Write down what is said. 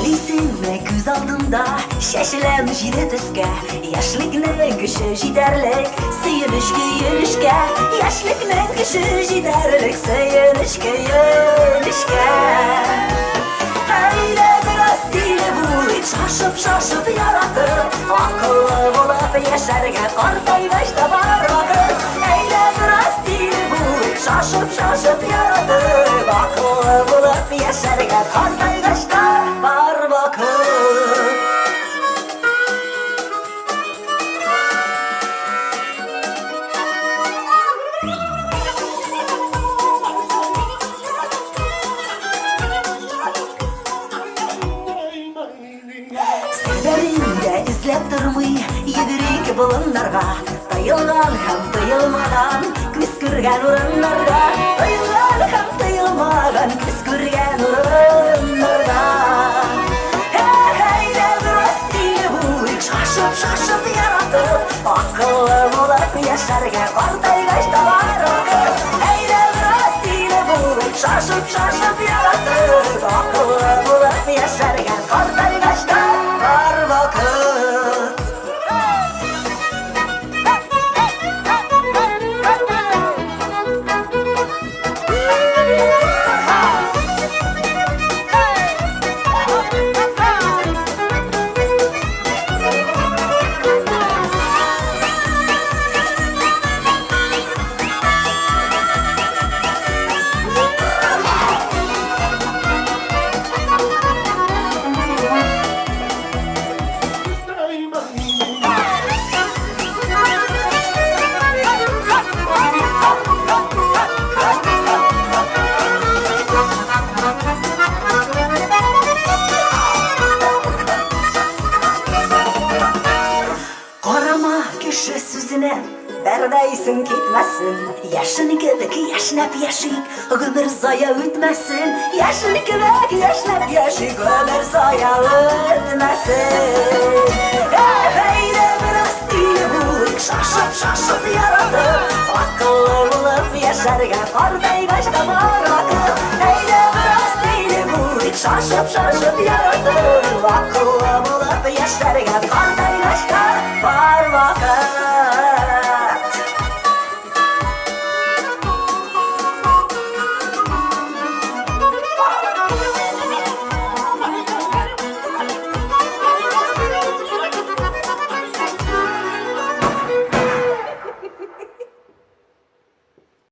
Bilsene göz aldında şaşılan jiri tüske. Yaşlıkның күші жидерлік, сүйінішке үйінішке. Yaşlıkның күші жидерлік, сүйінішке үйінішке. Haydi biraz dili bul, şaşıp yaratıp akıllı bulup yaşarken ortaygaçta var vakit. Haydi biraz dili bul, şaşıp yaratıp akıllı bulup yaşarken ortaygaçta var vakit. Severimde izlep durmay, yedirik bulunlarga. Tayılgan hem tayılmagan, küs kürgen urunlarga. Tayılgan hem tayılmagan, küs kürgen urunlarga. Hey de biraz dili buyuk, şaşıp yaratıp akıllı bulup yaşarken ortaygaçta var vakit. Hey de biraz dili buyuk, şaşıp yaratıp akıllı bulup yaşarken ortaygaçta var vakit. Kişi sözüne berdeysin gitmesin. Yaşını kebek yaşnap yaşayık ömür zaya ütmesin. Yaşını kebek yaşnap yaşayık ömür zaya ütmesin. Hey de biraz dili buyuk şaşıp yaratıp akıllı bulup yaşarken ortaygaçta var vakit. Hey de biraz dili buyuk şaşıp yaratıp akıllı bulup yaşarken ortaygaçta var vakit.